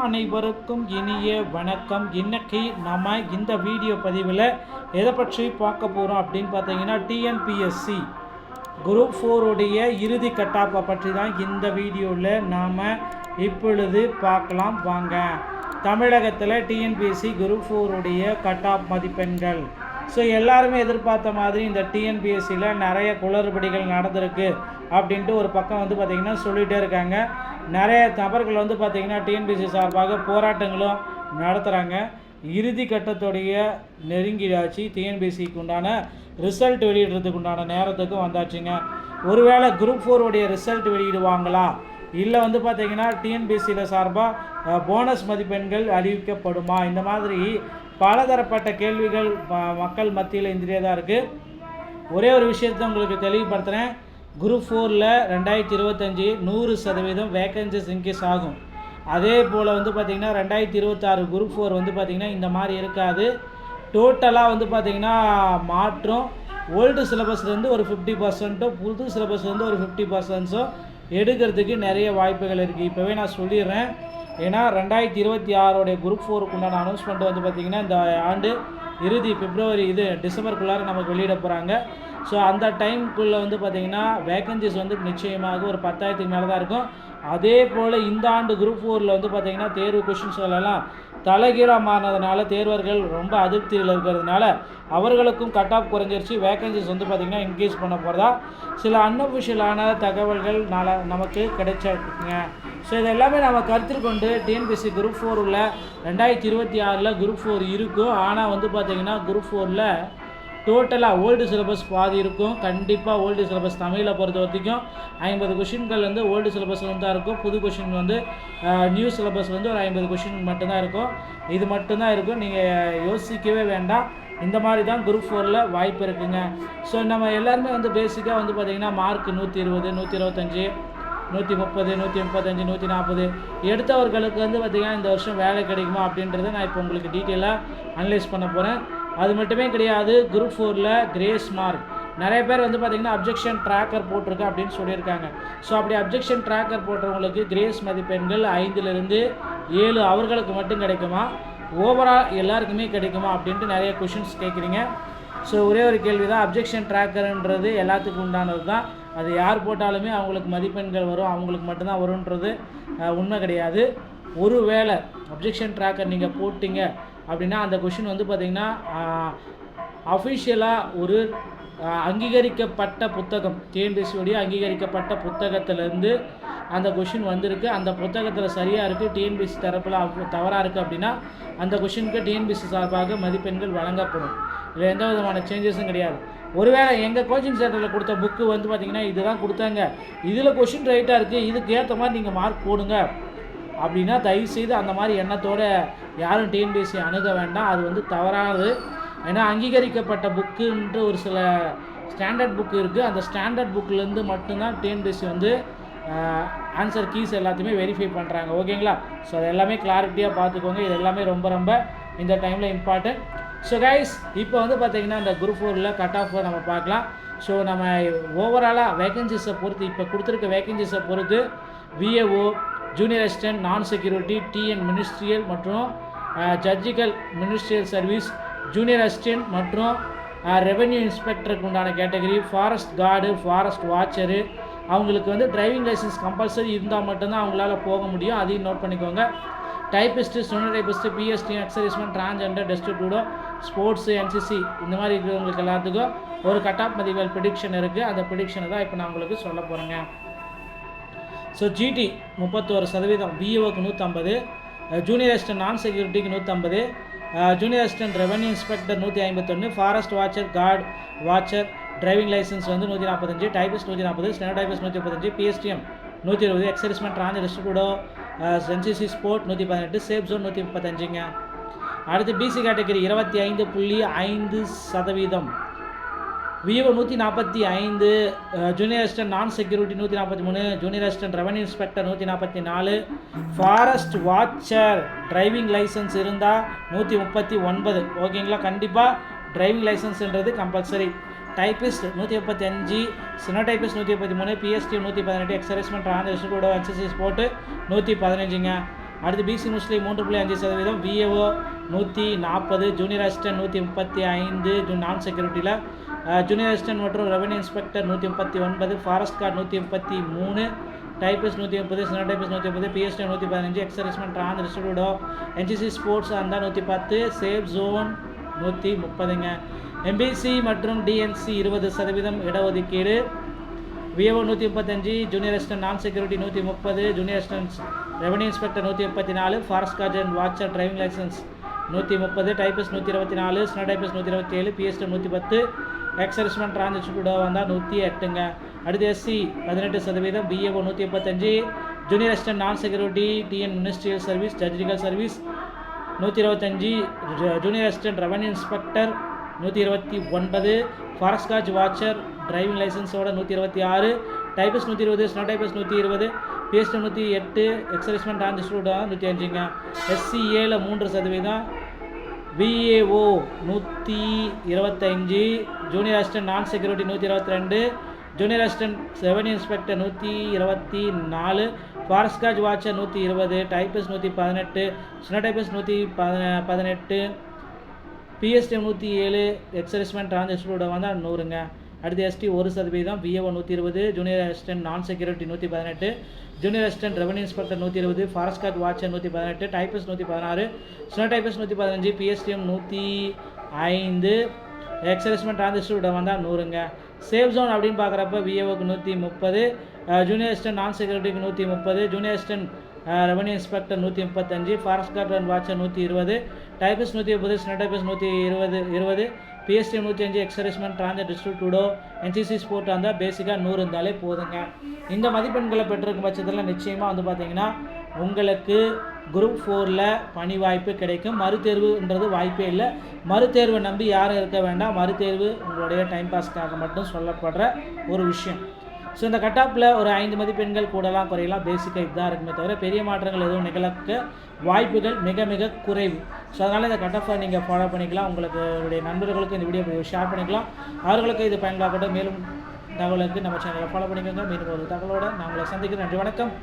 அனைவருக்கும் இனிய வணக்கம். இன்னைக்கு நம்ம இந்த வீடியோ பதிவில் எதை பற்றி பார்க்க போகிறோம் அப்படின்னு பார்த்தீங்கன்னா, டிஎன்பிஎஸ்சி குரூப் 4 உடைய இறுதி கட்டாப்பை பற்றி தான் இந்த வீடியோவில் நாம் இப்பொழுது பார்க்கலாம் வாங்க. தமிழகத்தில் டிஎன்பிஎஸ்சி குரூப் 4 உடைய கட்டாப் மதிப்பெண்கள். ஸோ எல்லாருமே எதிர்பார்த்த மாதிரி இந்த டிஎன்பிஎஸ்சியில் நிறைய குளறுபடிகள் நடந்திருக்கு அப்படின்ட்டு ஒரு பக்கம் வந்து பார்த்திங்கன்னா சொல்லிகிட்டே இருக்காங்க. நிறைய நபர்கள் வந்து பார்த்திங்கன்னா டிஎன்பிஎஸ்சி சார்பாக போராட்டங்களும் நடத்துகிறாங்க. இறுதி கட்டத்துடைய நெருங்கிடாச்சு. டிஎன்பிஎஸ்சிக்கு உண்டான ரிசல்ட் வெளியிடுறதுக்கு உண்டான நேரத்துக்கும் வந்தாச்சுங்க. ஒருவேளை குரூப் 4 உடைய ரிசல்ட் வெளியிடுவாங்களா, இல்லை வந்து பார்த்திங்கன்னா டிஎன்பிஎஸ்சியில் சார்பாக போனஸ் மதிப்பெண்கள் அறிவிக்கப்படுமா, இந்த மாதிரி பலதரப்பட்ட கேள்விகள் மக்கள் மத்தியில் இருந்துகிட்டே தான் இருக்குது. ஒரே ஒரு விஷயத்தை உங்களுக்கு தெளிவுபடுத்துகிறேன். குரூப் 4ல் 2025 100% வேக்கன்சிஸ் இன்க்ரீஸ் ஆகும். அதே போல் வந்து பார்த்திங்கன்னா 2026 குரூப் 4 வந்து பார்த்திங்கன்னா இந்த மாதிரி இருக்காது. டோட்டலாக வந்து பார்த்திங்கன்னா மாற்றம். ஓல்டு சிலபஸ்லேருந்து ஒரு 50%, புது சிலபஸ்லேருந்து ஒரு 50% எடுக்கிறதுக்கு நிறைய வாய்ப்புகள் இருக்குது. இப்போவே நான் சொல்லிடுறேன். ஏன்னா 2026 குரூப் 4க்கு உண்டான அனௌன்ஸ்மெண்ட் வந்து பார்த்திங்கன்னா இந்த ஆண்டு இறுதி டிசம்பருக்குள்ளார நமக்கு வெளியிட போகிறாங்க. ஸோ அந்த டைமுக்குள்ளே வந்து பார்த்திங்கன்னா வேக்கன்சிஸ் வந்து நிச்சயமாக ஒரு 10,000க்கு மேலே தான் இருக்கும். அதே போல் இந்த ஆண்டு குரூப் 4ல் வந்து பார்த்திங்கன்னா தேர்வு கொஷின்ஸ்களெல்லாம் தலைகீழமானதுனால தேர்வர்கள் ரொம்ப அதிருப்தியில் இருக்கிறதுனால அவர்களுக்கும் கட் ஆஃப் குறைஞ்சிருச்சு. வேக்கன்சிஸ் வந்து பார்த்திங்கன்னா இன்க்ரீஸ் பண்ண போகிறதா சில அன்அஃபிஷியலான தகவல்கள் நமக்கு கிடைச்சிருக்குங்க. ஸோ இது எல்லாமே நம்ம கருத்தில் கொண்டு டிஎன்பிஎஸ்சி குரூப் 4 உள்ள 2026 குரூப் 4 இருக்கும். ஆனால் வந்து பார்த்திங்கன்னா குரூப் 4ல் டோட்டலாக ஓல்டு சிலபஸ் பாதி இருக்கும். கண்டிப்பாக ஓல்டு சிலபஸ் தமிழில் பொறுத்த வரைக்கும் 50 கொஷின்கள் வந்து ஓல்டு சிலபஸில் தான் இருக்கும். புது கொஷின் வந்து நியூ சிலபஸ் வந்து ஒரு 50 கொஷின் மட்டும்தான் இருக்கும். இது மட்டும்தான் இருக்கும். நீங்கள் யோசிக்கவே வேண்டாம். இந்த மாதிரி தான் குரூப் 4ல் வாய்ப்பு இருக்குங்க. ஸோ நம்ம எல்லாருமே வந்து பேசிக்காக வந்து பார்த்திங்கன்னா மார்க் 120, 125, 130, 135, 140 எடுத்தவர்களுக்கு வந்து பார்த்திங்கன்னா இந்த வருஷம் வேலை கிடைக்குமா அப்படின்றத நான் இப்போ உங்களுக்கு டீட்டெயிலாக அனலைஸ் பண்ண போகிறேன். அது மட்டுமே கிடையாது. குரூப் 4ல் கிரேஸ் மார்க் நிறைய பேர் வந்து பார்த்திங்கன்னா அப்ஜெக்ஷன் ட்ராக்கர் போட்டிருக்கு அப்படின்னு சொல்லியிருக்காங்க. ஸோ அப்படி அப்ஜெக்ஷன் ட்ராக்கர் போட்டவங்களுக்கு கிரேஸ் மதிப்பெண்கள் 5லிருந்து 7 அவர்களுக்கு மட்டும் கிடைக்குமா, ஓவரால் எல்லாருக்குமே கிடைக்குமா அப்படின்ட்டு நிறைய கொஷின்ஸ் கேட்குறீங்க. ஸோ ஒரே ஒரு கேள்வி தான், அப்ஜெக்ஷன் ட்ராக்கர்ன்றது எல்லாத்துக்கும் உண்டானது தான். அது யார் போட்டாலுமே அவங்களுக்கு மதிப்பெண்கள் வரும், அவங்களுக்கு மட்டும்தான் வரும்ன்றது உண்மை கிடையாது. ஒரு வேளை அப்ஜெக்ஷன் ட்ராக்கர் நீங்கள் போட்டிங்க அப்படின்னா அந்த கொஷின் வந்து பார்த்திங்கன்னா அஃபிஷியலாக ஒரு அங்கீகரிக்கப்பட்ட புத்தகம், டிஎன்பிஎஸ்சியோடைய அங்கீகரிக்கப்பட்ட புத்தகத்திலேருந்து அந்த கொஷின் வந்திருக்கு. அந்த புத்தகத்தில் சரியாக இருக்குது, டிஎன்பிஎஸ்சி தரப்பில் தவறாக இருக்குது அப்படின்னா அந்த கொஷினுக்கு டிஎன்பிஎஸ்சி சார்பாக மதிப்பெண்கள் வழங்கப்படும். இதில் எந்த விதமான சேஞ்சஸும் கிடையாது. ஒருவேளை எங்கள் கோச்சிங் சென்டரில் கொடுத்த புக்கு வந்து பார்த்திங்கன்னா இதுதான் கொடுத்தாங்க, இதில் கொஷின் ரைட்டாக இருக்குது, இதுக்கு ஏற்ற மாதிரி நீங்கள் மார்க் போடுங்க அப்படின்னா தயவுசெய்து அந்த மாதிரி எண்ணத்தோடு யாரும் டிஎன்பிஎஸ்சி அணுக வேண்டாம். அது வந்து தவறானது. ஏன்னா அங்கீகரிக்கப்பட்ட புக்குன்ற ஒரு சில ஸ்டாண்டர்ட் புக்கு இருக்குது. அந்த ஸ்டாண்டர்ட் புக்கிலேருந்து மட்டும்தான் டிஎன்பிஎஸ்சி வந்து ஆன்சர் கீஸ் எல்லாத்தையுமே வெரிஃபை பண்ணுறாங்க. ஓகேங்களா? ஸோ அது எல்லாமே கிளாரிட்டியாக பார்த்துக்கோங்க. இது எல்லாமே ரொம்ப ரொம்ப இந்த டைமில் இம்பார்ட்டன்ட். ஸோ கைஸ், இப்போ வந்து பார்த்திங்கன்னா இந்த குரூப் 4ல் கட் ஆஃப் நம்ம பார்க்கலாம். ஸோ நம்ம ஓவராலாக வேக்கன்சிஸை பொறுத்து, இப்போ கொடுத்துருக்க வேக்கன்சிஸை பொறுத்து VAO, junior assistant, non security, TN ministerial மற்றும் ஜட்ஜிக்கல் மினிஸ்ட்ரியல் சர்வீஸ், ஜூனியர் அசிஸ்டன்ட் மற்றும் ரெவென்யூ இன்ஸ்பெக்டருக்கு உண்டான கேட்டகரி, ஃபாரஸ்ட் கார்டு, ஃபாரஸ்ட் வாட்சரு, அவங்களுக்கு வந்து டிரைவிங் லைசன்ஸ் கம்பல்சரி இருந்தால் மட்டும்தான் அவங்களால போக முடியும். அதையும் நோட் பண்ணிக்கோங்க. Typist, steno typist, PST, exserviceman, transgender, destitute widow, sports, NCC இந்த மாதிரி இருக்கிறவங்களுக்கு எல்லாத்துக்கும் ஒரு கட் ஆஃப் மதிப்பெண் ப்ரிடிக்ஷன் இருக்குது. அந்த ப்ரிடிக்ஷனை தான் இப்போ நான் உங்களுக்கு சொல்ல போகிறேங்க. ஸோ ஜிடி 31%, பிஇஓக்கு 150, ஜூனியர் அசிஸ்டன்ட் நான் செக்யூரிட்டிக்கு 150, junior assistant revenue inspector 151, forest watcher, guard watcher, driving licence வந்து 145, typist 140, steno typist 135, PSTM 120, exserviceman, trans, destitute widow, NCC, sport 118, safe zone 135ங்க. அடுத்து BC category 25.5%, VO 145, junior assistant non security 143, junior assistant revenue inspector 144, forest watcher driving licence இருந்தால் 139. ஓகேங்களா? கண்டிப்பாக driving லைசன்ஸ்ன்றது compulsory. Typist 135, steno typist 133, PST 118, exserviceman, trans, destitute widow, NCC, sport 115ங்க. அடுத்து BC முஸ்லீம் 3.5%, VAO 140, junior assistant 135, non செக்யூரிட்டியில் ஜூனியர் அசிஸ்டன்ட் மற்றும் revenue inspector 139, forest guard 133, typist 130, சின்ன typist 130, PST 115, exservicemen trans destitute widow NCC sports அந்த 110, சேஃப் ஜோன் 130ங்க. MBC மற்றும் DNC 20% இடஒதுக்கீடு. VAO 135, junior assistant non security 130, junior assistant revenue inspector 134, forest guard and watcher driving licence 130, typist 124, steno typist 127, PST 110, exservicemen trans destitute widow வந்தால் 108ங்க. அடுத்து SC 18%, BAO 135, junior assistant non security TN ministerial service judicial service 125, junior assistant revenue inspector 129, forest guard watcher driving லைசன்ஸோட 126, typist 120, steno typist 120, PST 108, exservicemen trans destitute widow 105ங்க. SC 3%, VAO 125, junior assistant non security 122, junior assistant revenue inspector 124, forest guard watcher 120, typist 118, steno typist 118, PST 107, exservicemen trans destitute widow வந்தால் 100ங்க. அடுத்து ST 1%, VAO 120, junior assistant non security 118, junior assistant revenue inspector 120, forest guard watcher 118, typist 116, steno typist 115, PSTM 105, exservicemen trans destitute widow வந்தால் 100ங்க. Safe zone அப்படின்னு பார்க்குறப்ப விஏஓக்கு 130, junior assistant non செக்யூரிட்டிக்கு 130, junior assistant revenue inspector 135, forest guard and watcher 120, typist 130, steno typist 120, PST 105, exservicemen trans destitute widow NCC sport அந்த பேசிக்காக 100 இருந்தாலே போதுங்க. இந்த மதிப்பெண்களை பெற்றிருக்கும் பட்சத்தில் நிச்சயமாக வந்து பார்த்தீங்கன்னா உங்களுக்கு குரூப் 4ல் பணி வாய்ப்பு கிடைக்கும். மறுதேர்வுன்றது வாய்ப்பே இல்லை. மறுதேர்வை நம்பி யாரும் இருக்க வேண்டாம். மறுதேர்வு உங்களுடைய டைம் பாஸ்க்காக மட்டும் சொல்லப்படுற ஒரு விஷயம். ஸோ இந்த கட்டாப்பில் ஒரு 5 மதிப்பெண்கள் கூடலாம் குறையலாம். பேசிக்காக இதுதான் இருக்குமே தவிர பெரிய மாற்றங்கள் எதுவும் நிகழக்க வாய்ப்புகள் மிக மிக குறைவு. ஸோ அதனால் இந்த கட்டாப்பை நீங்கள் ஃபாலோ பண்ணிக்கலாம். உங்களுடைய நண்பர்களுக்கு இந்த வீடியோ ஷேர் பண்ணிக்கலாம். அவர்களுக்கு இது பயன்படாகட்டும். மேலும் தகவலுக்கு நம்ம சேனலை ஃபாலோ பண்ணிக்கோங்க. மீண்டும் ஒரு தகவலோடு நான் உங்களை சந்திக்கிறேன். நன்றி, வணக்கம்.